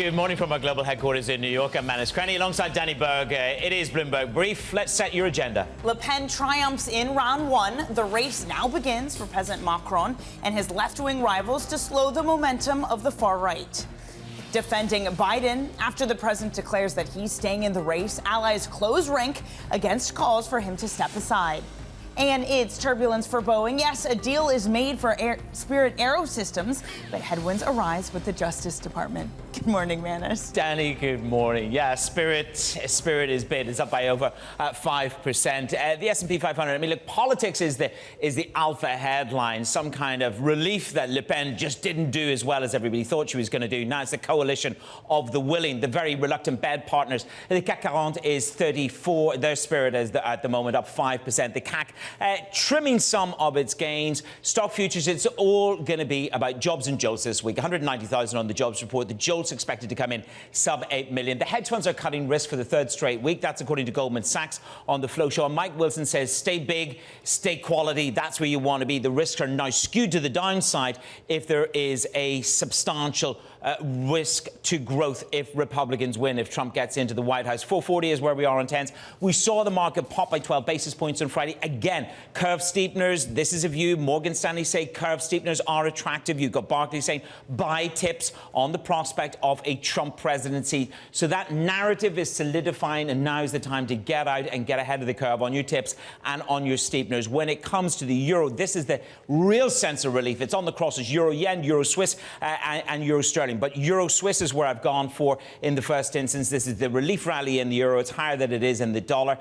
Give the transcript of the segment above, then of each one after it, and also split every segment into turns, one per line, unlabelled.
Good morning from our global headquarters in New York. I'm Manus Cranny alongside Danny Berg. It is Bloomberg Brief. Let's set your agenda.
Le Pen triumphs in round one. The race now begins for President Macron and his left-wing rivals to slow the momentum of the far right. Defending Biden after the president declares that he's staying in the race, allies close rank against calls for him to step aside. And it's turbulence for Boeing. Yes, a deal is made for Spirit Aero Systems, but headwinds arise with the Justice Department. Good morning, Manus.
Danny, good morning. Yeah, Spirit is bid. It's up by over 5%. The S&P 500. I mean, look, politics is the alpha headline. Some kind of relief that Le Pen just didn't do as well as everybody thought she was going to do. Now it's the coalition of the willing, the very reluctant bed partners. The CAC 40 is 34. Their Spirit is at the moment up 5%. The CAC trimming some of its gains. Stock futures, it's all going to be about jobs and jolts this week. 190,000 on the jobs report. The jolts expected to come in sub 8 million. The hedge funds are cutting risk for the third straight week. That's according to Goldman Sachs on the Flow Show. And Mike Wilson says, stay big, stay quality. That's where you want to be. The risks are now skewed to the downside if there is a substantial risk to growth if Republicans win, if Trump gets into the White House. 440 is where we are on 10s. We saw the market pop by 12 basis points on Friday. Again, curve steepeners. This is a view. Morgan Stanley say curve steepeners are attractive. You've got Barclays saying buy tips on the prospect of a Trump presidency. So that narrative is solidifying, and now is the time to get out and get ahead of the curve on your tips and on your steepeners. When it comes to the euro, this is the real sense of relief. It's on the crosses: euro yen, euro Swiss, and euro sterling. But euro Swiss is where I've gone for in the first instance. This is the relief rally in the euro. It's higher than it is in the dollar.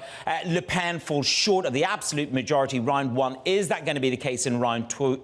Le Pen falls short of the absolute majority round one. Is that going to be the case in round two?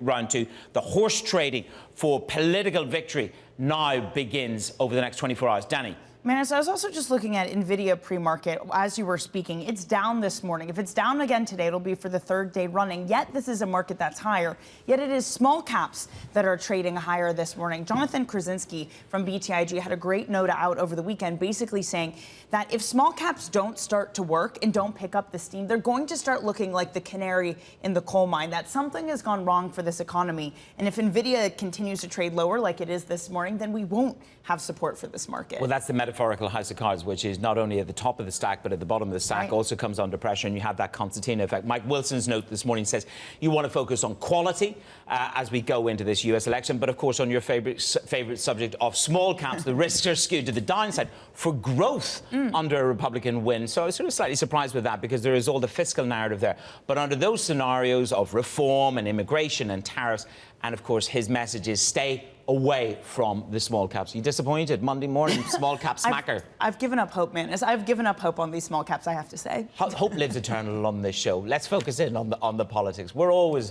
The horse trading for political victory now begins over the next 24 hours. Danny.
Manus, I was also just looking at NVIDIA pre-market as you were speaking. It's down this morning. If it's down again today, it'll be for the third day running. Yet this is a market that's higher. Yet it is small caps that are trading higher this morning. Jonathan Krasinski from BTIG had a great note out over the weekend, basically saying that if small caps don't start to work and don't pick up the steam, they're going to start looking like the canary in the coal mine, that something has gone wrong for this economy. And if NVIDIA continues to trade lower like it is this morning, then we won't have support for this market.
Well, that's the metaphorical house of cards, which is not only at the top of the stack, but at the bottom of the stack, right, also comes under pressure, and you have that concertina effect. Mike Wilson's note this morning says you want to focus on quality as we go into this U.S. election, but of course on your favorite subject of small caps, the risks are skewed to the downside for growth under a Republican win. So I was sort of slightly surprised with that, because there is all the fiscal narrative there. But under those scenarios of reform and immigration and tariffs, and of course his message is stay away from the small caps. Are you disappointed? Monday morning, small cap smacker.
I've given up hope, Manus. I've given up hope on these small caps, I have to say.
Hope lives eternal on this show. Let's focus in on the politics. We're always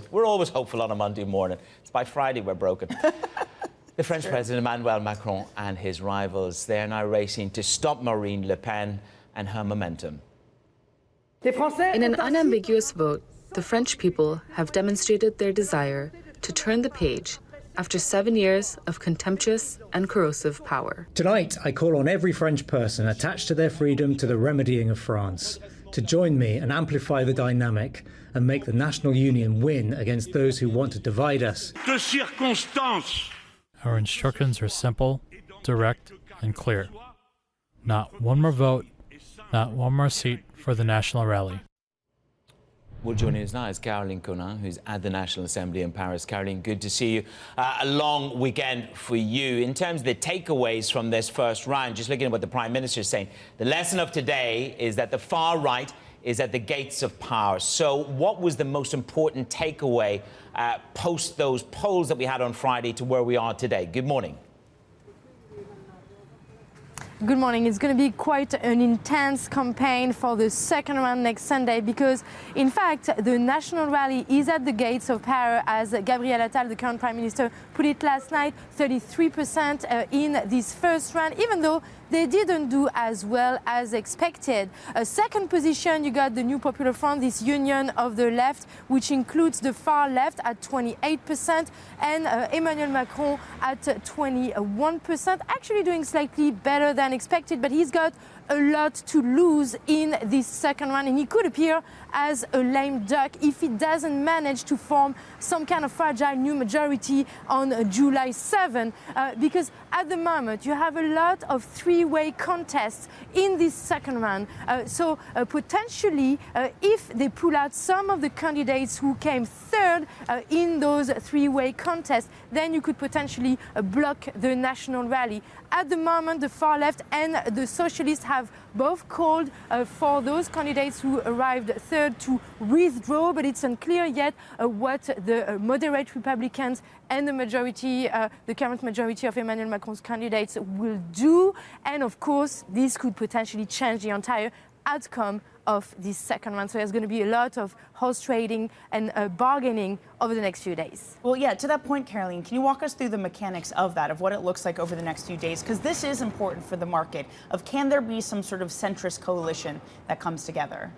hopeful on a Monday morning. It's by Friday we're broken. The French President Emmanuel Macron and his rivals, they are now racing to stop Marine Le Pen and her momentum.
In an unambiguous vote, the French people have demonstrated their desire to turn the page after 7 years of contemptuous and corrosive power.
Tonight, I call on every French person attached to their freedom to the remedying of France to join me and amplify the dynamic and make the national union win against those who want to divide us.
Our instructions are simple, direct, and clear. Not one more vote, not one more seat for the National Rally.
Well, joining us now is Caroline Conin, who's at the National Assembly in Paris. Caroline, good to see you. A long weekend for you. In terms of the takeaways from this first round, just looking at what the Prime Minister is saying, the lesson of today is that the far right is at the gates of power. So what was the most important takeaway post those polls that we had on Friday to where we are today? Good morning.
Good morning. It's going to be quite an intense campaign for the second round next Sunday, because, in fact, the national rally is at the gates of power, as Gabriel Attal, the current Prime Minister, put it last night. 33% in this first round, even though they didn't do as well as expected. Second position, you got the New Popular Front, this union of the left, which includes the far left at 28%, and Emmanuel Macron at 21%, actually doing slightly better than expected, but he's got a lot to lose in this second round, and he could appear as a lame duck if he doesn't manage to form some kind of fragile new majority on July 7, because at the moment you have a lot of three-way contests in this second round. So potentially, if they pull out some of the candidates who came third in those three-way contests, then you could potentially block the national rally. At the moment, the far left and the socialists have both called for those candidates who arrived third to withdraw, but it's unclear yet what the moderate Republicans and the majority, the current majority of Emmanuel Macron's candidates will do. And of course, this could potentially change the entire outcome of this second round. So there's going to be a lot of horse trading and bargaining over the next few days.
Well, yeah, to that point, Caroline, can you walk us through the mechanics of that, of what it looks like over the next few days? Because this is important for the market, of can there be some sort of centrist coalition that comes together?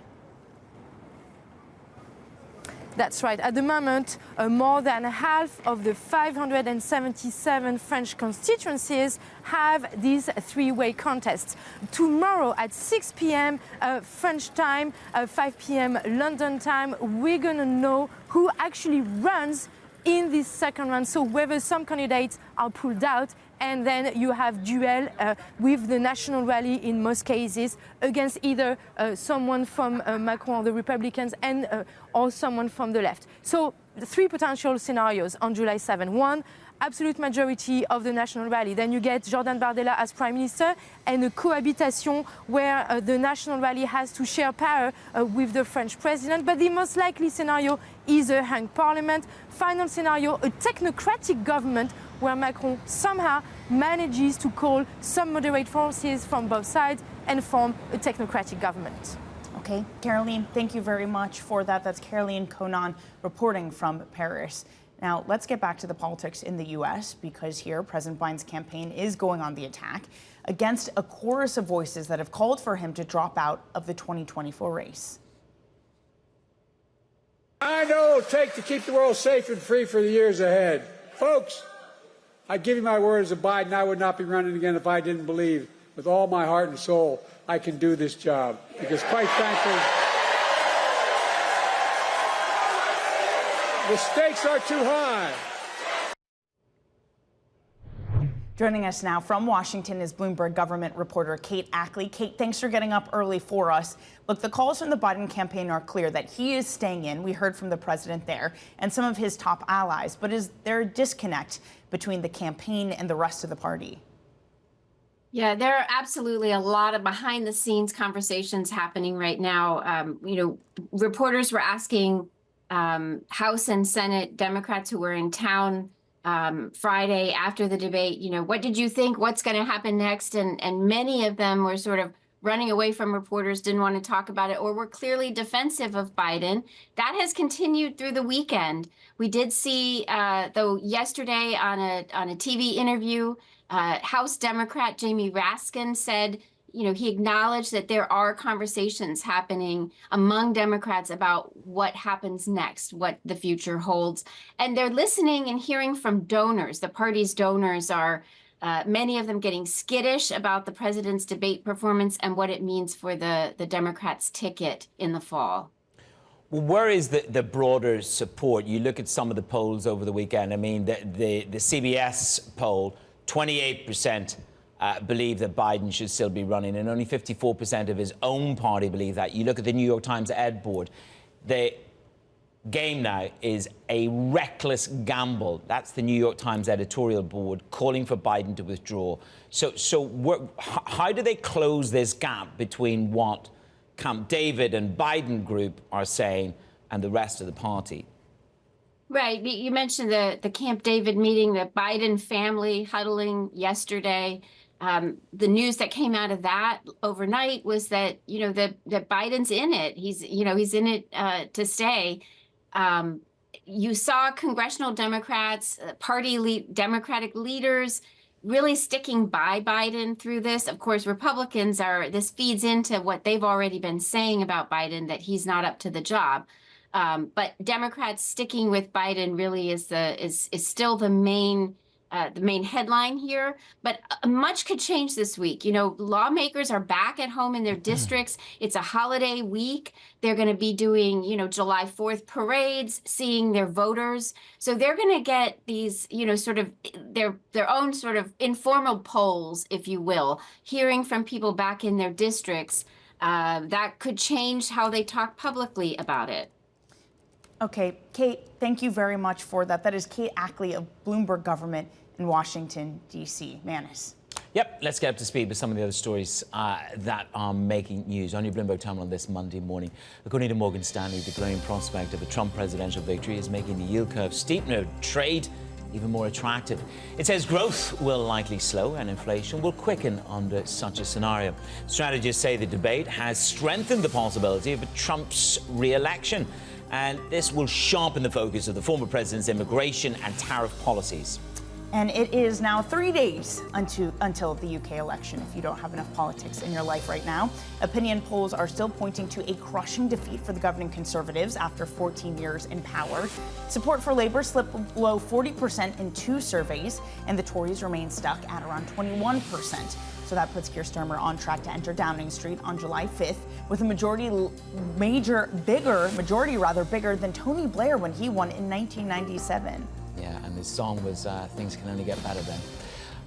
That's right. At the moment, more than half of the 577 French constituencies have these three-way contests. Tomorrow at 6 p.m. French time, 5 p.m. London time, we're going to know who actually runs in this second round. So whether some candidates are pulled out, and then you have duel with the national rally in most cases against either someone from Macron or the Republicans and or someone from the left. So the three potential scenarios on July 7. One, absolute majority of the national rally. Then you get Jordan Bardella as prime minister and a cohabitation where the national rally has to share power with the French president. But the most likely scenario is a hung parliament. Final scenario, a technocratic government where Macron somehow manages to call some moderate forces from both sides and form a technocratic government.
Okay, Caroline, thank you very much for that. That's Caroline Conan reporting from Paris. Now, let's get back to the politics in the U.S. because here President Biden's campaign is going on the attack against a chorus of voices that have called for him to drop out of the 2024 race.
I know it'll take to keep the world safe and free for the years ahead. Folks, I give you my word as a Biden, I would not be running again if I didn't believe with all my heart and soul I can do this job. Because quite frankly, the stakes are too high.
Joining us now from Washington is Bloomberg government reporter Kate Ackley. Kate, thanks for getting up early for us. Look, the calls from the Biden campaign are clear that he is staying in. We heard from the president there and some of his top allies. But is there a disconnect between the campaign and the rest of the party?
Yeah, there are absolutely a lot of behind the scenes conversations happening right now. Reporters were asking House and Senate Democrats who were in town Friday after the debate, what did you think? What's going to happen next? And many of them were sort of running away from reporters, didn't want to talk about it, or were clearly defensive of Biden. That has continued through the weekend. We did see, though, yesterday on a TV interview, House Democrat Jamie Raskin said, he acknowledged that there are conversations happening among Democrats about what happens next, what the future holds. And they're listening and hearing from donors. The party's donors are, many of them getting skittish about the president's debate performance and what it means for the Democrats' ticket in the fall.
Well, where is the broader support? You look at some of the polls over the weekend. I mean, the CBS poll, 28% believe that Biden should still be running, and only 54% of his own party believe that. You look at the New York Times Ed Board. The game now is a reckless gamble. That's the New York Times editorial board calling for Biden to withdraw. So how do they close this gap between what Camp David and Biden group are saying and the rest of the party?
Right. You mentioned the Camp David meeting, the Biden family huddling yesterday. The news that came out of that overnight was that, that Biden's in it. He's in it to stay. You saw congressional Democrats, Democratic leaders really sticking by Biden through this. Of course, Republicans this feeds into what they've already been saying about Biden, that he's not up to the job. But Democrats sticking with Biden really is still the main headline here. But much could change this week. You know, lawmakers are back at home in their districts. It's a holiday week. They're going to be doing, you know, July 4th parades, seeing their voters. So they're going to get these, you know, sort of their own sort of informal polls, if you will, hearing from people back in their districts. That could change how they talk publicly about it.
Okay, Kate, thank you very much for that. That is Kate Ackley of Bloomberg Government in Washington, D.C. Manis.
Yep, let's get up to speed with some of the other stories that are making news on your Bloomberg terminal this Monday morning. According to Morgan Stanley, the glowing prospect of a Trump presidential victory is making the yield curve steepener trade even more attractive. It says growth will likely slow and inflation will quicken under such a scenario. Strategists say the debate has strengthened the possibility of Trump's re-election, and this will sharpen the focus of the former president's immigration and tariff policies.
And it is now 3 days until the UK election, if you don't have enough politics in your life right now. Opinion polls are still pointing to a crushing defeat for the governing Conservatives after 14 years in power. Support for Labour slipped below 40% in 2 surveys, and the Tories remain stuck at around 21%. So that puts Keir Starmer on track to enter Downing Street on July 5th with a majority bigger than Tony Blair when he won in 1997.
Yeah, and this song was Things Can Only Get Better Then.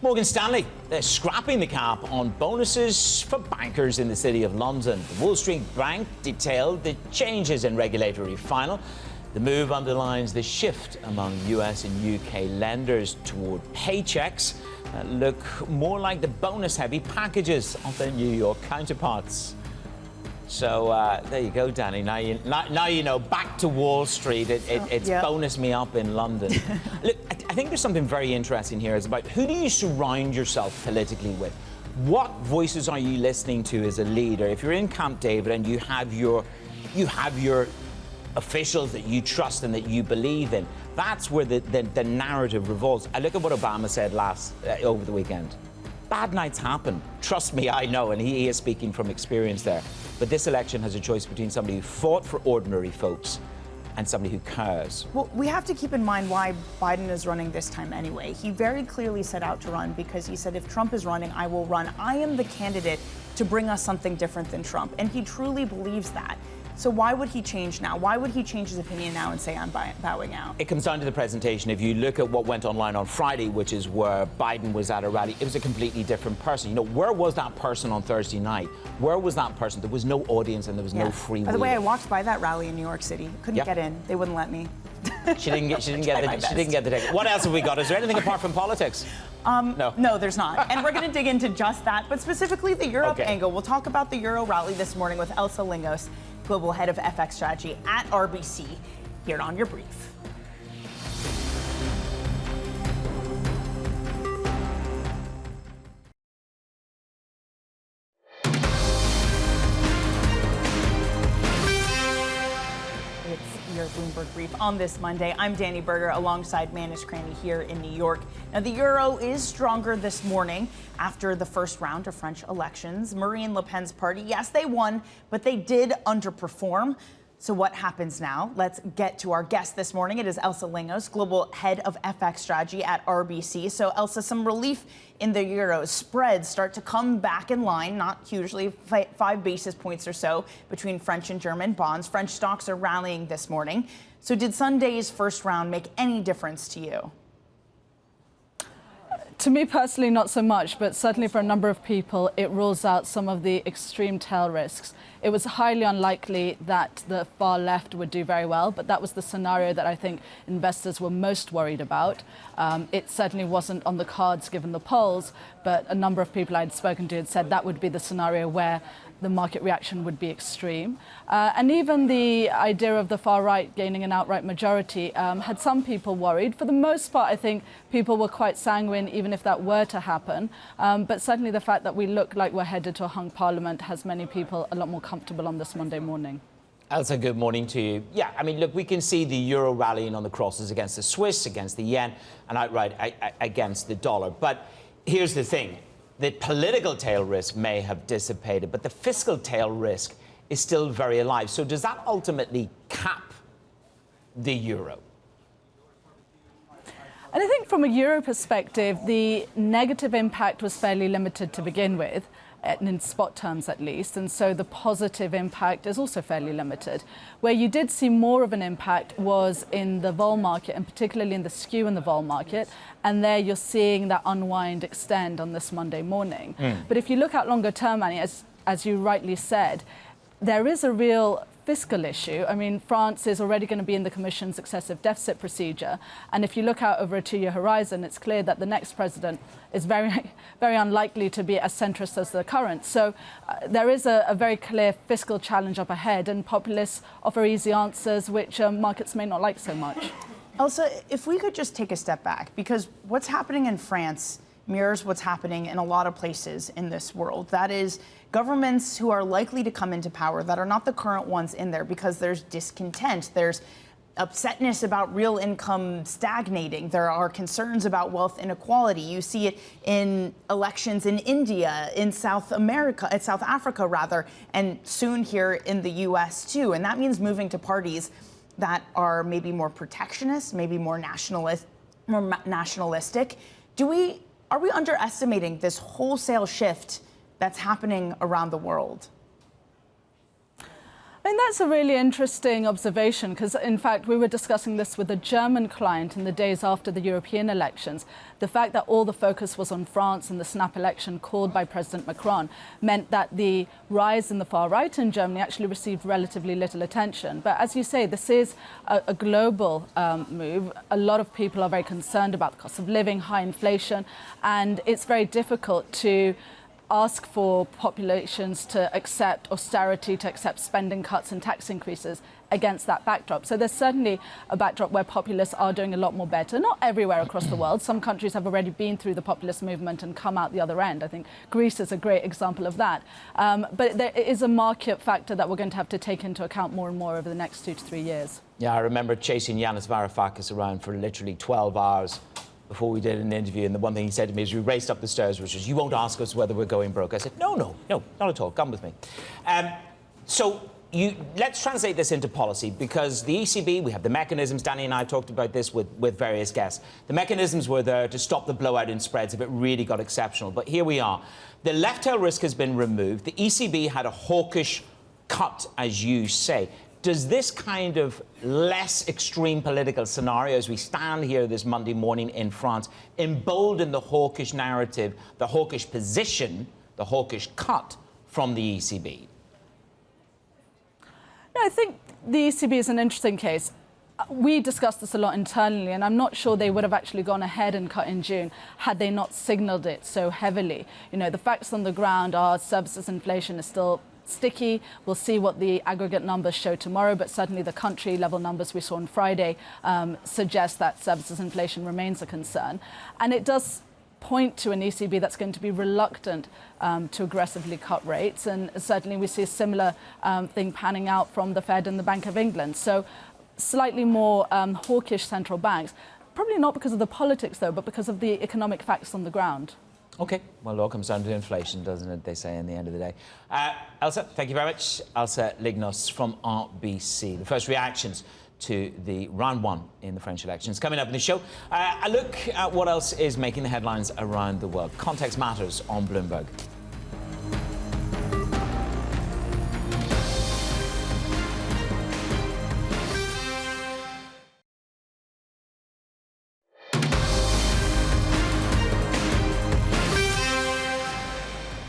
Morgan Stanley, they're scrapping the cap on bonuses for bankers in the City of London. The Wall Street Bank detailed the changes in regulatory final. The move underlines the shift among US and UK lenders toward paychecks that look more like the bonus-heavy packages of their New York counterparts. So there you go, Danny. Now you know. Back to Wall Street. It's bonus me up in London. Look, I think there's something very interesting here. It's about who do you surround yourself politically with? What voices are you listening to as a leader? If you're in Camp David and you have your officials that you trust and that you believe in, that's where the narrative revolves. I look at what Obama said over the weekend. Bad nights happen. Trust me, I know, and he is speaking from experience there. But this election has a choice between somebody who fought for ordinary folks and somebody who cares.
Well, we have to keep in mind why Biden is running this time anyway. He very clearly set out to run because he said, if Trump is running, I will run. I am the candidate to bring us something different than Trump. And he truly believes that. So why would he change now? Why would he change his opinion now and say I'm bowing out?
It comes down to the presentation. If you look at what went online on Friday, which is where Biden was at a rally, it was a completely different person. You know, where was that person on Thursday night? Where was that person? There was no audience and there was no free will.
By the way, I walked by that rally in New York City. Couldn't get in. They wouldn't let me.
She didn't get the ticket. What else have we got? Is there anything apart from politics?
No, there's not. And we're going to dig into just that, but specifically the Europe angle. We'll talk about the Euro rally this morning with Elsa Lignos, Global Head of FX Strategy at RBC, here on your brief. Your Bloomberg Brief on this Monday. I'm Danny Berger alongside Manis Cranny here in New York. Now, the euro is stronger this morning after the first round of French elections. Marine Le Pen's party, yes, they won, but they did underperform. So what happens now? Let's get to our guest this morning. It is Elsa Lignos, Global Head of FX Strategy at RBC. So, Elsa, some relief in the euro. Spreads start to come back in line, not hugely, 5 basis points or so between French and German bonds. French stocks are rallying this morning. So did Sunday's first round make any difference to you?
To me personally, not so much, but certainly for a number of people, it rules out some of the extreme tail risks. It was highly unlikely that the far left would do very well, but that was the scenario that I think investors were most worried about. It certainly wasn't on the cards given the polls, but a number of people I'd spoken to had said that would be the scenario where the market reaction would be extreme. And even the idea of the far right gaining an outright majority had some people worried. For the most part, I think people were quite sanguine, even if that were to happen. But certainly the fact that we look like we're headed to a hung parliament has many people a lot more comfortable on this Monday morning.
Elsa, good morning to you. Yeah, I mean, look, we can see the euro rallying on the crosses against the Swiss, against the yen, and outright against the dollar. But here's the thing. The political tail risk may have dissipated, but the fiscal tail risk is still very alive. So does that ultimately cap the euro?
And I think from a euro perspective, the negative impact was fairly limited to begin with, in spot terms at least, and so the positive impact is also fairly limited. Where you did see more of an impact was in the vol market, and particularly in the skew in the vol market, and there you're seeing that unwind extend on this Monday morning. But if you look at longer term, Annie, as you rightly said, there is a real fiscal issue. I mean, France is already going to be in the Commission's excessive deficit procedure. And if you look out over a 2-year horizon, it's clear that the next president is very, very unlikely to be as centrist as the current. So there is a very clear fiscal challenge up ahead, and populists offer easy answers, which markets may not like so much.
Elsa, if we could just take a step back, because what's happening in France mirrors what's happening in a lot of places in this world. That is, governments who are likely to come into power that are not the current ones in there because there's discontent, there's upsetness about real income stagnating, there are concerns about wealth inequality. You see it in elections in India, in South Africa rather, and soon here in the US too. And that means moving to parties that are maybe more protectionist, maybe more nationalistic. Are we underestimating this wholesale shift that's happening around the world?
I think that's a really interesting observation, because in fact we were discussing this with a German client in the days after the European elections. The fact that all the focus was on France and the snap election called by President Macron meant that the rise in the far right in Germany actually received relatively little attention. But as you say, this is a global move. A lot of people are very concerned about the cost of living, high inflation, and it's very difficult to ask for populations to accept austerity, to accept spending cuts and tax increases against that backdrop. So there's certainly a backdrop where populists are doing a lot more better. Not everywhere across the world. Some countries have already been through the populist movement and come out the other end. I think Greece is a great example of that. But there is a market factor that we're going to have to take into account more and more over the next 2 to 3 years.
Yeah, I remember chasing Yanis Varoufakis around for literally 12 hours before we did an interview, and the one thing he said to me as we raced up the stairs was, "You won't ask us whether we're going broke." I said, no, not at all. Come with me. Let's translate this into policy, because the ECB, we have the mechanisms. Danny and I have talked about this with various guests. The mechanisms were there to stop the blowout in spreads if it really got exceptional. But here we are. The left tail risk has been removed. The ECB had a hawkish cut, as you say. Does this kind of less extreme political scenario, as we stand here this Monday morning in France, embolden the hawkish narrative, the hawkish position, the hawkish cut from the ECB?
No, I think the ECB is an interesting case. We discussed this a lot internally, and I'm not sure they would have actually gone ahead and cut in June had they not signalled it so heavily. You know, the facts on the ground are services inflation is still sticky. We'll see what the aggregate numbers show tomorrow, but certainly the country level numbers we saw on Friday suggest that services inflation remains a concern. And it does point to an ECB that's going to be reluctant to aggressively cut rates. And certainly we see a similar thing panning out from the Fed and the Bank of England. So slightly more hawkish central banks, probably not because of the politics, though, but because of the economic facts on the ground.
OK, well, it all comes down to inflation, doesn't it, they say, in the end of the day. Elsa, thank you very much. Elsa Lignos from RBC. The first reactions to the round one in the French elections. Coming up in the show, a look at what else is making the headlines around the world. Context matters on Bloomberg.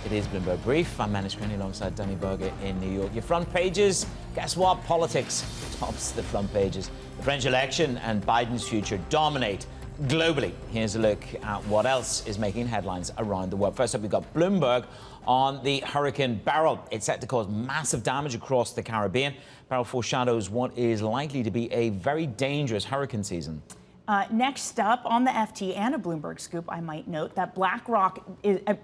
It is Bloomberg Brief. I'm Manish Krenny alongside Danny Berger in New York. Your front pages, guess what? Politics tops the front pages. The French election and Biden's future dominate globally. Here's a look at what else is making headlines around the world. First up, we've got Bloomberg on the Hurricane Beryl. It's set to cause massive damage across the Caribbean. Beryl foreshadows what is likely to be a very dangerous hurricane season.
Next up on the FT and a Bloomberg scoop, I might note that BlackRock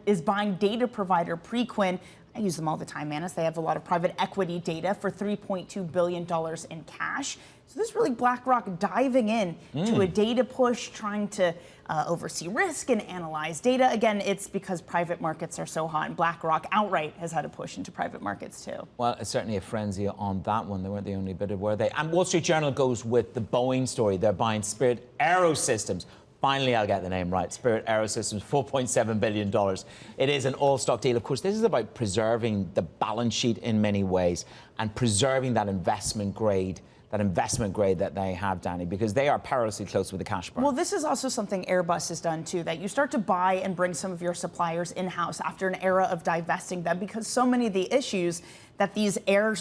is buying data provider Preqin I use them all the time, Manus. They have a lot of private equity data for $3.2 billion in cash. So this is really BlackRock diving in to a data push, trying to oversee risk and analyze data. Again, it's because private markets are so hot, and BlackRock outright has had a push into private markets too.
Well, it's certainly a frenzy on that one. They weren't the only bidder, were they? And Wall Street Journal goes with the Boeing story. They're buying Spirit Aerosystems. Finally, I'll get the name right. Spirit Aerosystems, $4.7 billion. It is an all-stock deal. Of course, this is about preserving the balance sheet in many ways and preserving that investment grade that they have, Danny, because they are perilously close with the cash burn.
Well, this is also something Airbus has done, too, that you start to buy and bring some of your suppliers in-house after an era of divesting them, because so many of the issues that these air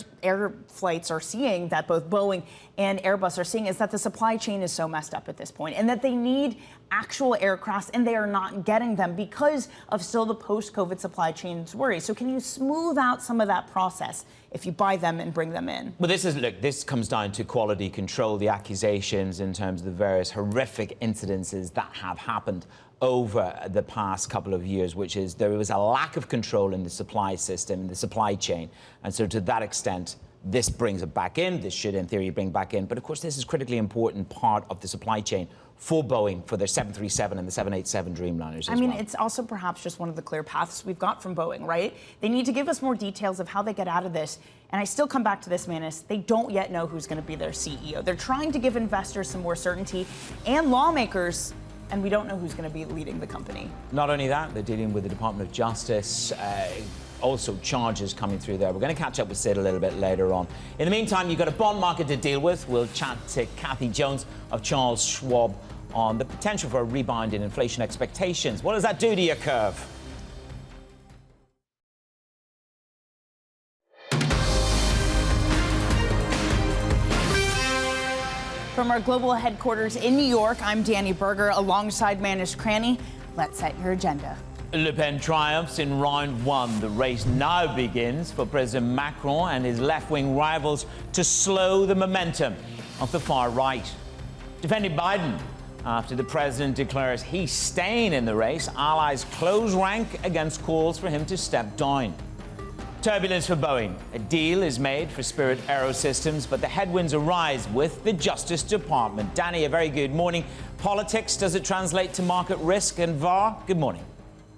flights are seeing, that both Boeing and Airbus are seeing, is that the supply chain is so messed up at this point, and that they need actual aircrafts, and they are not getting them because of still the post-COVID supply chain's worries. So can you smooth out some of that process if you buy them and bring them in?
Well, this comes down to quality control, the accusations in terms of the various horrific incidences that have happened over the past couple of years, which is there was a lack of control in the supply system, in the supply chain. And so to that extent, this brings it back in. This should, in theory, bring back in. But of course, this is a critically important part of the supply chain for Boeing, for their 737 and the 787 Dreamliners as well.
It's also perhaps just one of the clear paths we've got from Boeing, right? They need to give us more details of how they get out of this. And I still come back to this, Manus. They don't yet know who's going to be their CEO. They're trying to give investors some more certainty, and lawmakers, and we don't know who's going to be leading the company.
Not only that, they're dealing with the Department of Justice. Also charges coming through there. We're going to catch up with Sid a little bit later on. In the meantime, you've got a bond market to deal with. We'll chat to Kathy Jones of Charles Schwab on the potential for a rebound in inflation expectations. What does that do to your curve?
From our global headquarters in New York, I'm Danny Berger alongside Manus Cranny. Let's set your agenda.
Le Pen triumphs in round one. The race now begins for President Macron and his left-wing rivals to slow the momentum of the far right. Defending Biden after the president declares he's staying in the race, allies close rank against calls for him to step down. Turbulence for Boeing. A deal is made for Spirit Aerosystems, but the headwinds arise with the Justice Department. Danny, a very good morning. Politics, does it translate to market risk? And VAR, good morning.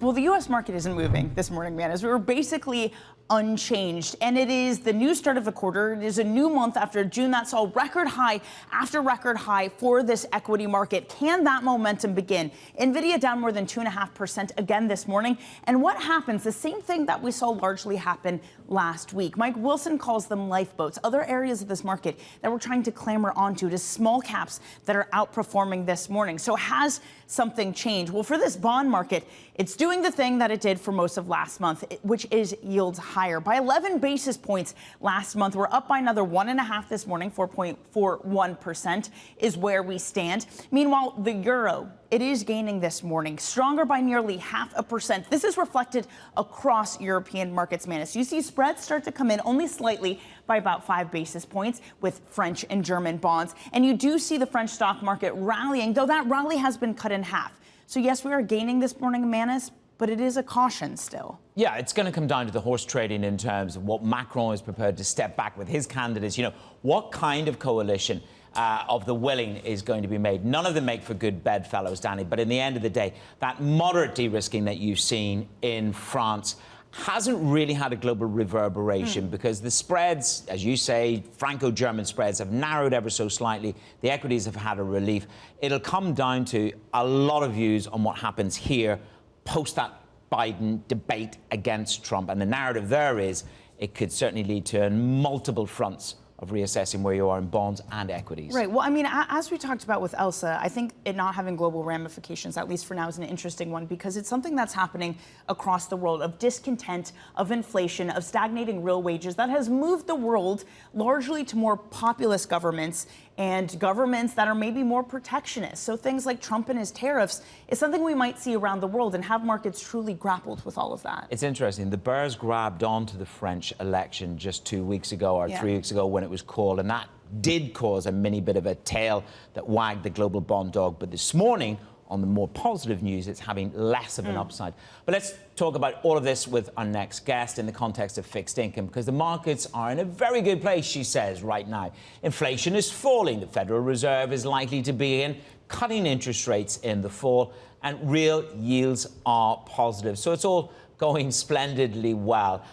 Well, the U.S. market isn't moving this morning, man, as we were basically unchanged. And it is the new start of the quarter. It is a new month after June that saw record high after record high for this equity market. Can that momentum begin? Nvidia down more than 2.5% again this morning. And what happens? The same thing that we saw largely happen last week. Mike Wilson calls them lifeboats. Other areas of this market that we're trying to clamor onto, it is small caps that are outperforming this morning. So has something changed? Well, for this bond market, it's doing the thing that it did for most of last month, which is yields higher. By 11 basis points last month, we're up by another 1.5 this morning. 4.41% is where we stand. Meanwhile, the euro, it is gaining this morning, stronger by nearly 0.5%. This is reflected across European markets, Manus. You see spreads start to come in only slightly by about 5 basis points with French and German bonds. And you do see the French stock market rallying, though that rally has been cut in half. So yes, we are gaining this morning, Manus, but it is a caution still.
Yeah, it's going to come down to the horse trading in terms of what Macron is prepared to step back with his candidates. You know, what kind of coalition of the willing is going to be made? None of them make for good bedfellows, Danny. But in the end of the day, that moderate de-risking that you've seen in France hasn't really had a global reverberation because the spreads, as you say, Franco-German spreads have narrowed ever so slightly. The equities have had a relief. It'll come down to a lot of views on what happens here post that Biden debate against Trump. And the narrative there is it could certainly lead to multiple fronts of reassessing where you are in bonds and equities.
Right. Well, I mean, as we talked about with Elsa, I think it not having global ramifications, at least for now, is an interesting one because it's something that's happening across the world of discontent, of inflation, of stagnating real wages that has moved the world largely to more populist governments and governments that are maybe more protectionist. So things like Trump and his tariffs is something we might see around the world, and have markets truly grappled with all of that?
It's interesting. The Bears grabbed onto the French election just 2 weeks ago or 3 weeks ago when it was called, and that did cause a mini bit of a tail that wagged the global bond dog. But this morning, on the more positive news, it's having less of an upside. But let's talk about all of this with our next guest in the context of fixed income, because the markets are in a very good place, she says, right now. Inflation is falling. The Federal Reserve is likely to begin cutting interest rates in the fall, and real yields are positive. So it's all going splendidly well.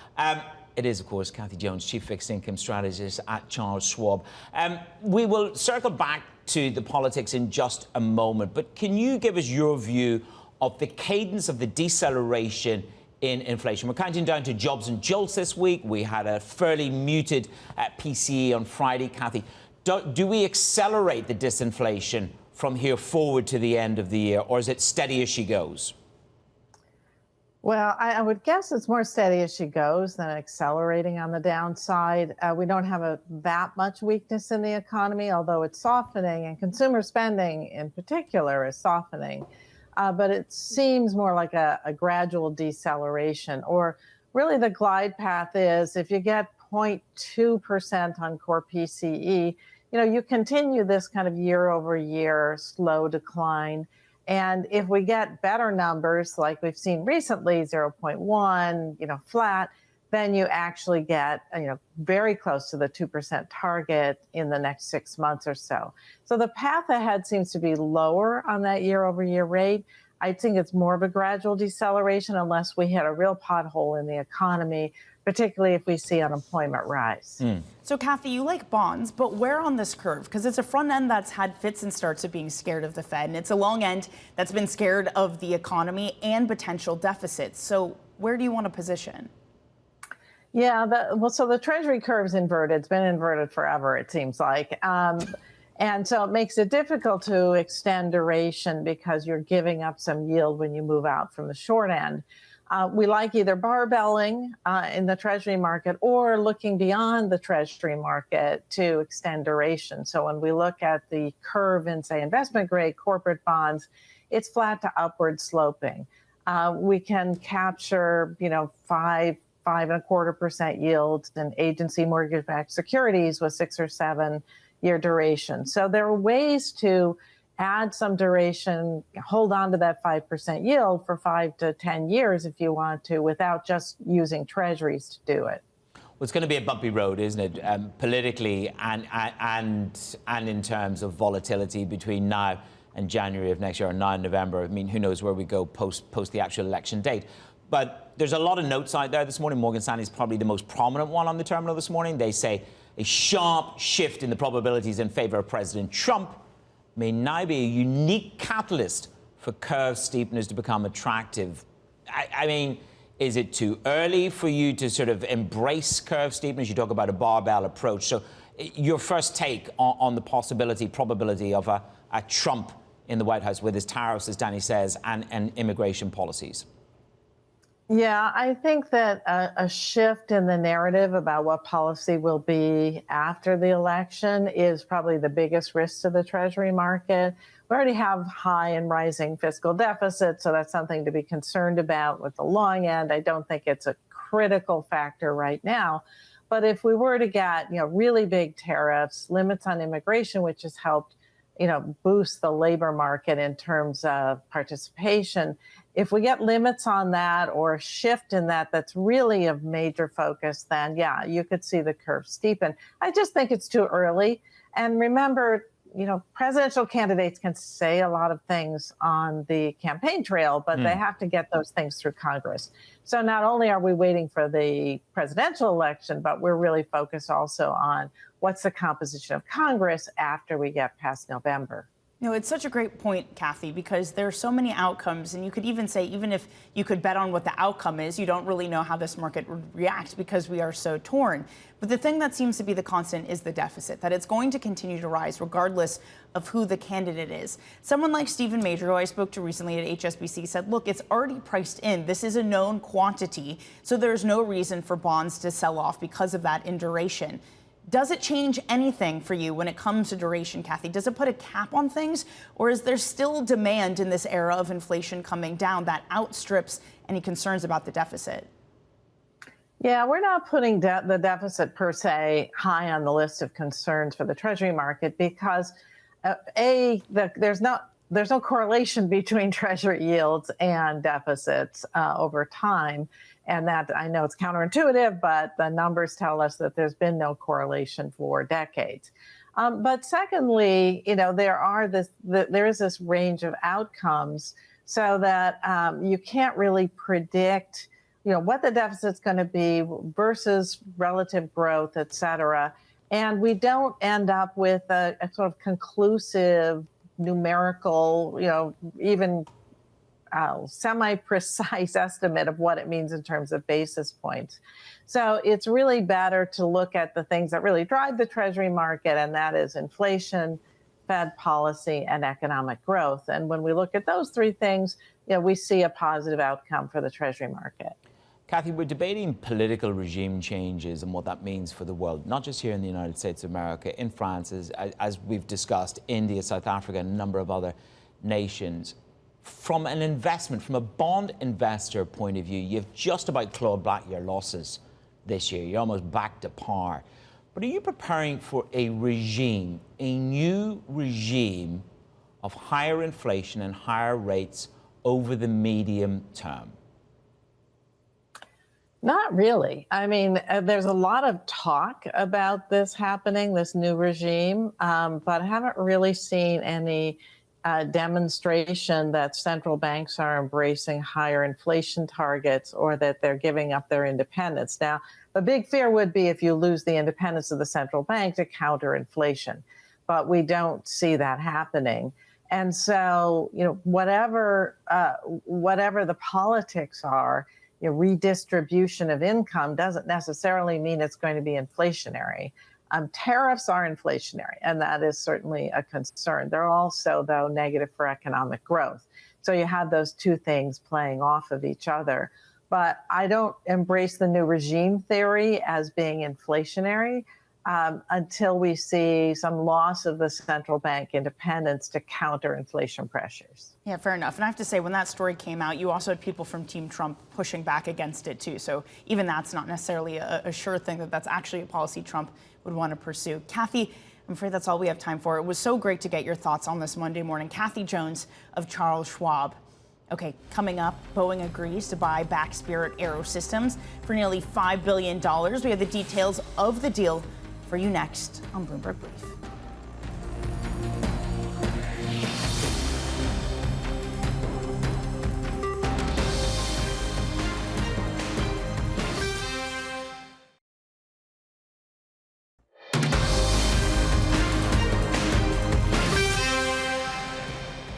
It is, of course, Kathy Jones, Chief Fixed Income Strategist at Charles Schwab. We will circle back to the politics in just a moment, but can you give us your view of the cadence of the deceleration in inflation? We're counting down to jobs and jolts this week. We had a fairly muted PCE on Friday. Kathy, do we accelerate the disinflation from here forward to the end of the year, or is it steady as she goes?
Well, I would guess it's more steady as she goes than accelerating on the downside. We don't have that much weakness in the economy, although it's softening, and consumer spending in particular is softening. But it seems more like a gradual deceleration, or really the glide path is if you get 0.2% on core PCE, you continue this kind of year over year slow decline. And if we get better numbers like we've seen recently, 0.1, flat, then you actually get, very close to the 2% target in the next 6 months or so. So the path ahead seems to be lower on that year over year rate. I think it's more of a gradual deceleration unless we hit a real pothole in the economy, particularly if we see unemployment rise.
So, Kathy, you like bonds, but where on this curve? Because it's a front end that's had fits and starts of being scared of the Fed, and it's a long end that's been scared of the economy and potential deficits. So where do you want to position?
Yeah, so the Treasury curve's inverted. It's been inverted forever, it seems like. And so it makes it difficult to extend duration because you're giving up some yield when you move out from the short end. We like either barbelling in the Treasury market or looking beyond the Treasury market to extend duration. So when we look at the curve in, say, investment grade corporate bonds, it's flat to upward sloping. We can capture, 5.25% yields in agency mortgage-backed securities with 6 or 7 year duration. So there are ways to add some duration, hold on to that 5% yield for 5 to 10 years if you want to, without just using treasuries to do it.
Well, it's going to be a bumpy road, isn't it, politically and in terms of volatility between now and January of next year, or now in November. I mean, who knows where we go post the actual election date. But there's a lot of notes out there this morning. Morgan Stanley is probably the most prominent one on the terminal this morning. They say a sharp shift in the probabilities in favor of President Trump may now be a unique catalyst for curve steepeners to become attractive. I mean, is it too early for you to sort of embrace curve steepeners? You talk about a barbell approach. So your first take on the probability of a Trump in the White House with his tariffs, as Danny says, and immigration policies.
Yeah, I think that a shift in the narrative about what policy will be after the election is probably the biggest risk to the Treasury market. We already have high and rising fiscal deficits, so that's something to be concerned about with the long end. I don't think it's a critical factor right now. But if we were to get, really big tariffs, limits on immigration, which has helped, boost the labor market in terms of participation, if we get limits on that or a shift in that, that's really of major focus, then yeah, you could see the curve steepen. I just think it's too early. And remember, presidential candidates can say a lot of things on the campaign trail, but they have to get those things through Congress. So not only are we waiting for the presidential election, but we're really focused also on what's the composition of Congress after we get past November.
It's such a great point, Kathy, because there are so many outcomes, and you could even say, even if you could bet on what the outcome is, you don't really know how this market would react because we are so torn. But the thing that seems to be the constant is the deficit, that it's going to continue to rise regardless of who the candidate is. Someone like Stephen Major, who I spoke to recently at HSBC, said, look, it's already priced in. This is a known quantity, so there's no reason for bonds to sell off because of that in duration. Does it change anything for you when it comes to duration, Kathy? Does it put a cap on things, or is there still demand in this era of inflation coming down that outstrips any concerns about the deficit?
Yeah, we're not putting the deficit per se high on the list of concerns for the Treasury market because, there's not there's no correlation between Treasury yields and deficits over time. And that, I know it's counterintuitive, but the numbers tell us that there's been no correlation for decades. But secondly, there is this range of outcomes so that you can't really predict, what the deficit's going to be versus relative growth, et cetera. And we don't end up with a sort of conclusive numerical, even semi-precise estimate of what it means in terms of basis points. So it's really better to look at the things that really drive the Treasury market, and that is inflation, Fed policy, and economic growth. And when we look at those three things, we see a positive outcome for the Treasury market.
Kathy, we're debating political regime changes and what that means for the world, not just here in the United States of America, in France, as we've discussed, India, South Africa, and a number of other nations. From an investment, from a bond investor point of view, you've just about clawed back your losses this year. You're almost back to par. But are you preparing for a regime, a new regime of higher inflation and higher rates over the medium term?
Not really. I mean, there's a lot of talk about this happening, this new regime, but I haven't really seen any demonstration that central banks are embracing higher inflation targets or that they're giving up their independence. Now, the big fear would be if you lose the independence of the central bank to counter inflation, but we don't see that happening. And so, whatever the politics are, redistribution of income doesn't necessarily mean it's going to be inflationary. Tariffs are inflationary, and that is certainly a concern. They're also, though, negative for economic growth. So you have those two things playing off of each other. But I don't embrace the new regime theory as being inflationary until we see some loss of the central bank independence to counter inflation pressures.
Yeah, fair enough. And I have to say, when that story came out, you also had people from Team Trump pushing back against it, too. So even that's not necessarily a sure thing that that's actually a policy Trump would want to pursue. Kathy, I'm afraid that's all we have time for. It was so great to get your thoughts on this Monday morning. Kathy Jones of Charles Schwab. Okay, coming up, Boeing agrees to buy back Spirit Aerosystems for nearly $5 billion. We have the details of the deal for you next on Bloomberg Brief.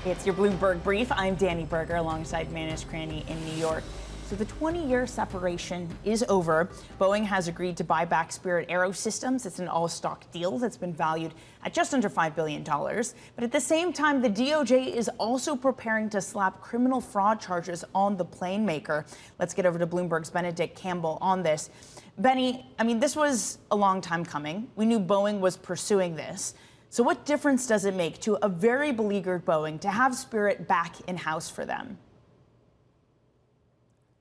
It's your Bloomberg Brief. I'm Danny Berger alongside Manish Cranny in New York. So the 20-year separation is over. Boeing has agreed to buy back Spirit Aerosystems. It's an all-stock deal that's been valued at just under $5 billion. But at the same time, the DOJ is also preparing to slap criminal fraud charges on the plane maker. Let's get over to Bloomberg's Benedict Campbell on this. Benny, I mean, this was a long time coming. We knew Boeing was pursuing this. So what difference does it make to a very beleaguered Boeing to have Spirit back in-house for them?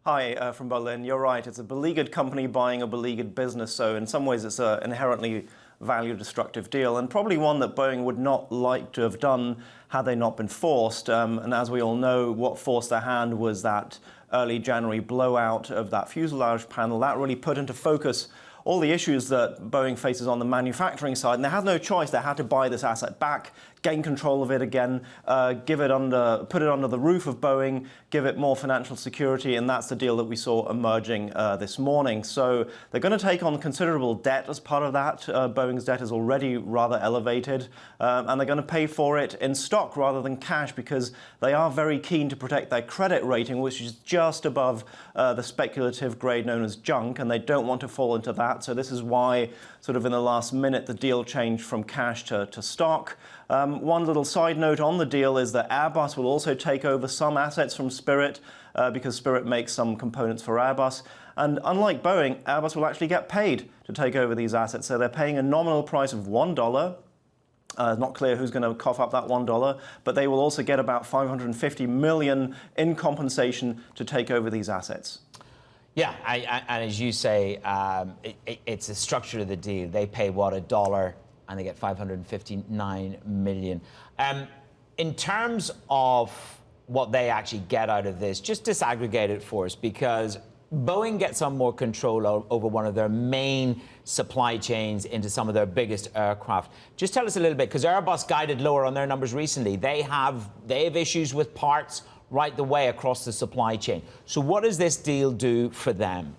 Hi, from Berlin. You're right. It's a beleaguered company buying a beleaguered business. So in some ways, it's an inherently value-destructive deal, and probably one that Boeing would not like to have done had they not been forced. And as we all know, what forced their hand was that early January blowout of that fuselage panel. That really put into focus all the issues that Boeing faces on the manufacturing side, and they had no choice. They had to buy this asset back, gain control of it again, put it under the roof of Boeing, give it more financial security, and that's the deal that we saw emerging this morning. So they're going to take on considerable debt as part of that. Boeing's debt is already rather elevated, and they're going to pay for it in stock rather than cash because they are very keen to protect their credit rating, which is just above the speculative grade known as junk, and they don't want to fall into that. So this is why, sort of in the last minute, the deal changed from cash to stock. One little side note on the deal is that Airbus will also take over some assets from Spirit because Spirit makes some components for Airbus. And unlike Boeing, Airbus will actually get paid to take over these assets. So they're paying a nominal price of $1. Not clear who's going to cough up that $1, but they will also get about $550 million in compensation to take over these assets.
Yeah, and as you say, it's the structure of the deal. They pay, what, $1, and they get $559 million. In terms of what they actually get out of this, just disaggregate it for us, because Boeing gets some more control over one of their main supply chains into some of their biggest aircraft. Just tell us a little bit, because Airbus guided lower on their numbers recently. They have issues with parts right the way across the supply chain. So what does this deal do for them?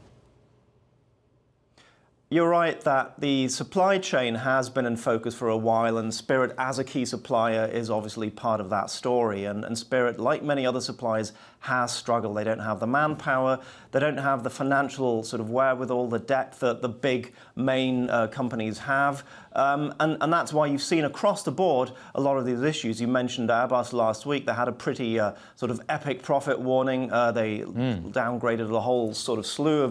You're right that the supply chain has been in focus for a while, and Spirit, as a key supplier, is obviously part of that story. And Spirit, like many other suppliers, has struggled. They don't have the manpower, they don't have the financial sort of wherewithal, the depth that the big main companies have. And that's why you've seen across the board a lot of these issues. You mentioned Airbus last week. They had a pretty sort of epic profit warning. They downgraded a whole sort of slew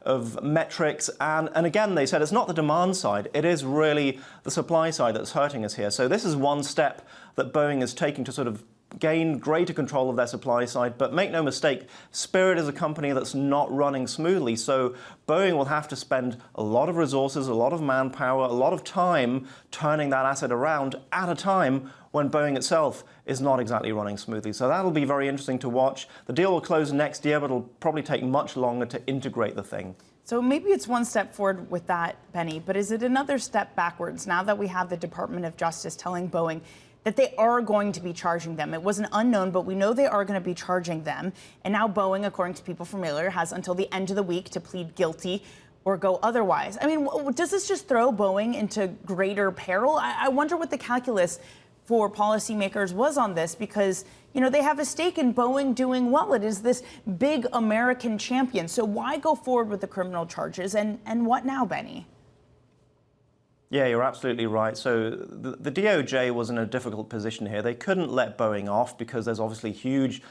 of metrics. And again, they said it's not the demand side. It is really the supply side that's hurting us here. So this is one step that Boeing is taking to sort of gain greater control of their supply side. But make no mistake, Spirit is a company that's not running smoothly. So Boeing will have to spend a lot of resources, a lot of manpower, a lot of time turning that asset around at a time when Boeing itself is not exactly running smoothly. So that'll be very interesting to watch. The deal will close next year, but it'll probably take much longer to integrate the thing.
So maybe it's one step forward with that, Benny, but is it another step backwards now that we have the Department of Justice telling Boeing that they are going to be charging them? It was an unknown, but we know they are going to be charging them. And now Boeing, according to people familiar, has until the end of the week to plead guilty or go otherwise. I mean, does this just throw Boeing into greater peril? I wonder what the calculus for policymakers was on this, because, you know, they have a stake in Boeing doing well. It is this big American champion. So why go forward with the criminal charges? And what now, Benny?
Yeah, you're absolutely right. So the DOJ was in a difficult position here. They couldn't let Boeing off because there's obviously huge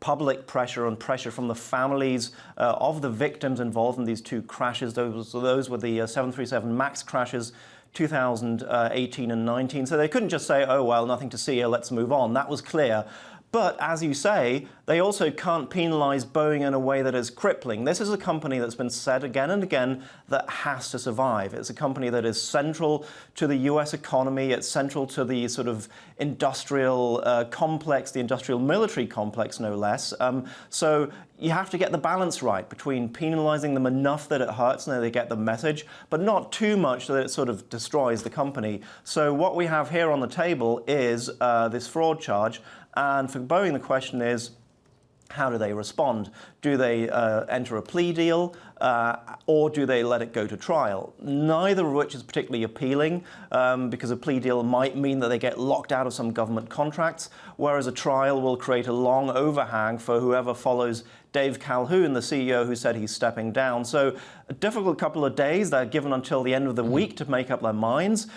public pressure and pressure from the families of the victims involved in these two crashes. Those were the 737 MAX crashes, 2018 and 19. So they couldn't just say, oh, well, nothing to see here, let's move on. That was clear. But as you say, they also can't penalize Boeing in a way that is crippling. This is a company that's been said again and again that has to survive. It's a company that is central to the US economy. It's central to the sort of industrial complex, the industrial military complex, no less. So you have to get the balance right between penalizing them enough that it hurts and that they get the message, but not too much that it sort of destroys the company. So what we have here on the table is this fraud charge. And for Boeing, the question is, how do they respond? Do they enter a plea deal or do they let it go to trial? Neither of which is particularly appealing because a plea deal might mean that they get locked out of some government contracts, whereas a trial will create a long overhang for whoever follows Dave Calhoun, the CEO who said he's stepping down. So a difficult couple of days. They're given until the end of the week to make up their minds.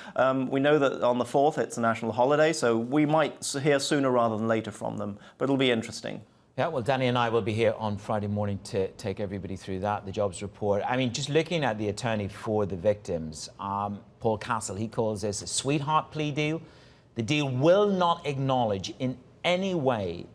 We know that on the 4th it's a national holiday, so we might hear sooner rather than later from them, but it'll be interesting.
Yeah, well, Danny and I will be here on Friday morning to take everybody through that, the jobs report. I mean, just looking at the attorney for the victims, Paul Castle, he calls this a sweetheart plea deal. The deal will not acknowledge in any way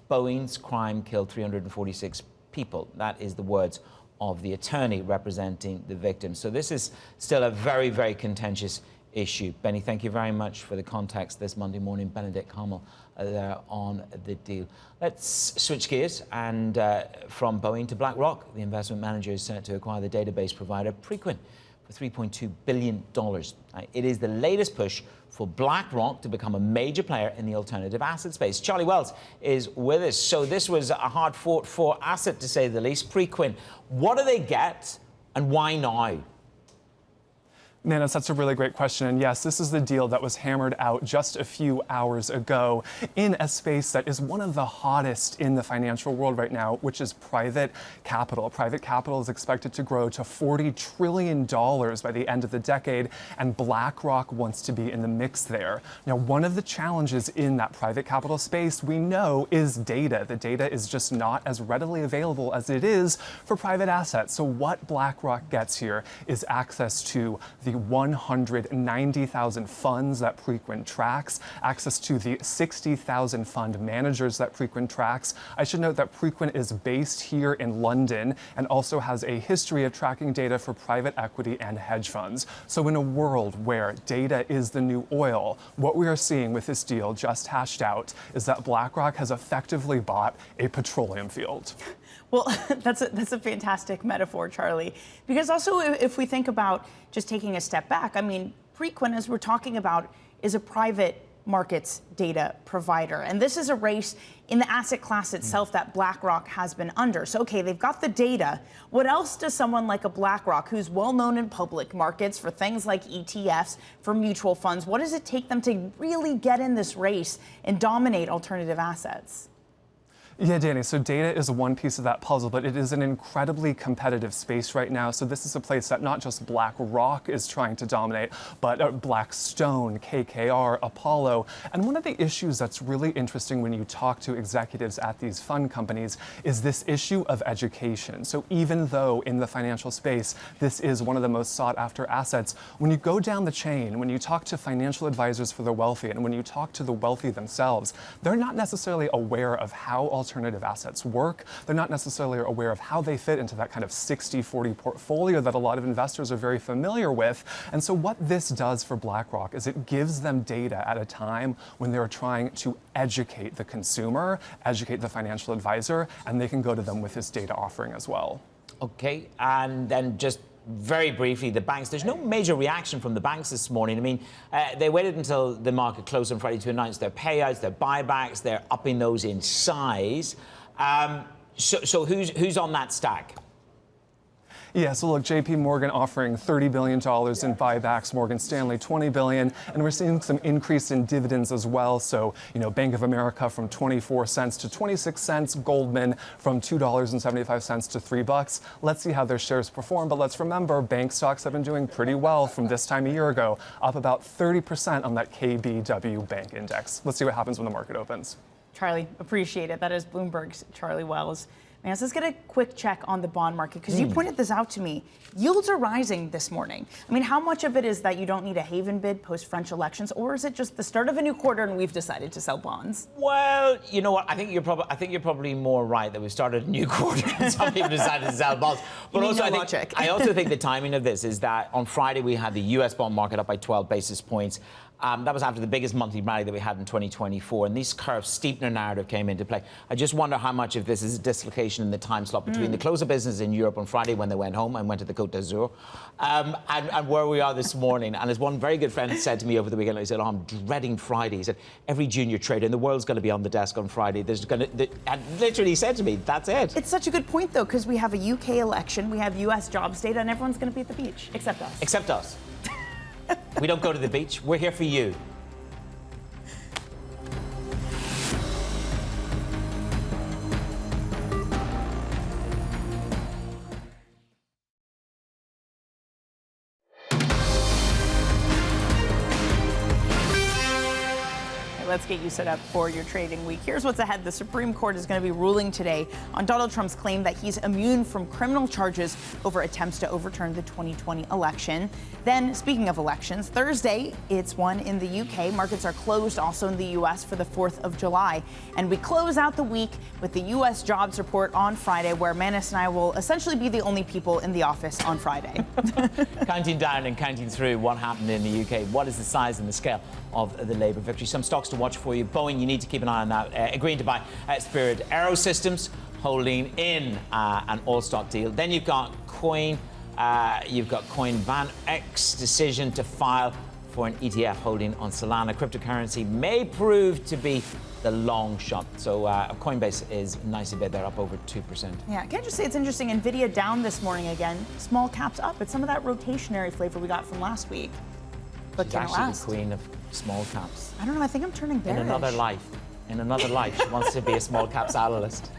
Boeing's crime killed 346 people. That is the words of the attorney representing the victims. So this is still a very, very contentious issue. Benny, thank you very much for the context this Monday morning. Benedict Carmel there on the deal. Let's switch gears and from Boeing to BlackRock. The investment manager is set to acquire the database provider Preqin for $3.2 billion. It is the latest push for BlackRock to become a major player in the alternative asset space. Charlie Wells is with us. So this was a hard-fought-for asset, to say the least. Preqin, what do they get and why now?
Manos, that's a really great question. And yes, this is the deal that was hammered out just a few hours ago in a space that is one of the hottest in the financial world right now, which is private capital. Private capital is expected to grow to $40 trillion by the end of the decade, and BlackRock wants to be in the mix there. Now, one of the challenges in that private capital space we know is data. The data is just not as readily available as it is for private assets. So what BlackRock gets here is access to the the 190,000 funds that Preqin tracks, access to the 60,000 fund managers that Preqin tracks. I should note that Preqin is based here in London and also has a history of tracking data for private equity and hedge funds. So in a world where data is the new oil, what we are seeing with this deal just hashed out is that BlackRock has effectively bought a petroleum field.
Well, that's a fantastic metaphor, Charlie, because also if we think about just taking a step back, I mean, Preqin, as we're talking about, is a private markets data provider. And this is a race in the asset class itself that BlackRock has been under. So, okay, they've got the data. What else does someone like a BlackRock, who's well known in public markets for things like ETFs, for mutual funds, what does it take them to really get in this race and dominate alternative assets?
Yeah, Danny, so data is one piece of that puzzle, but it is an incredibly competitive space right now. So this is a place that not just BlackRock is trying to dominate, but Blackstone, KKR, Apollo. And one of the issues that's really interesting when you talk to executives at these fund companies is this issue of education. So even though in the financial space, this is one of the most sought after assets, when you go down the chain, when you talk to financial advisors for the wealthy, and when you talk to the wealthy themselves, they're not necessarily aware of how alternative assets work. They're not necessarily aware of how they fit into that kind of 60-40 portfolio that a lot of investors are very familiar with. And so what this does for BlackRock is it gives them data at a time when they're trying to educate the consumer, educate the financial advisor, and they can go to them with this data offering as well.
Okay, and then just very briefly, the banks. There's no major reaction from the banks this morning. I mean, they waited until the market closed on Friday to announce their payouts, their buybacks. They're upping those in size. So who's on that stack?
Yeah, so look, JP Morgan offering $30 billion in buybacks, Morgan Stanley $20 billion, and we're seeing some increase in dividends as well. So, Bank of America from 24 cents to 26 cents, Goldman from $2.75 to $3. Let's see how their shares perform, but let's remember bank stocks have been doing pretty well from this time a year ago, up about 30% on that KBW Bank Index. Let's see what happens when the market opens.
Charlie, appreciate it. That is Bloomberg's Charlie Wells. Man, so let's get a quick check on the bond market, because you pointed this out to me. Yields are rising this morning. I mean, how much of it is that you don't need a haven bid post-French elections, or is it just the start of a new quarter and we've decided to sell bonds?
Well, you know what? I think you're probably more right that we've started a new quarter and some people decided to sell bonds. But also, I also think the timing of this is that on Friday we had the U.S. bond market up by 12 basis points. That was after the biggest monthly rally that we had in 2024, and this curve steepener narrative came into play. I just wonder how much of this is a dislocation in the time slot between the close of business in Europe on Friday when they went home and went to the Côte d'Azur, and where we are this morning. And as one very good friend said to me over the weekend, he said, I'm dreading Friday. He said, every junior trader in the world's going to be on the desk on Friday. And literally said to me, that's it.
It's such a good point, though, because we have a UK election, we have US jobs data, and everyone's going to be at the beach, except us.
Except us. We don't go to the beach. We're here for you.
Let's get you set up for your trading week. Here's what's ahead. The Supreme Court is going to be ruling today on Donald Trump's claim that he's immune from criminal charges over attempts to overturn the 2020 election. Then, speaking of elections, Thursday, it's one in the UK. Markets are closed also in the U.S. for the 4th of July. And we close out the week with the U.S. jobs report on Friday, where Manus and I will essentially be the only people in the office on Friday.
Counting down and counting through what happened in the UK. What is the size and the scale of the Labour victory? Some stocks to watch for you. Boeing, you need to keep an eye on that. Agreeing to buy Spirit Aerosystems, holding in an all-stock deal. Then you've got Coin. You've got Coin Van Eck's decision to file for an ETF holding on Solana. Cryptocurrency may prove to be the long shot. So Coinbase is nicely bid. They're up over 2%.
Yeah, I can't just say it's interesting. Nvidia down this morning again. Small caps up. It's some of that rotationary flavor we got from last week. But
She's actually the queen of small caps.
I don't know. I think I'm turning bearish.
In another life, she wants to be a small caps analyst.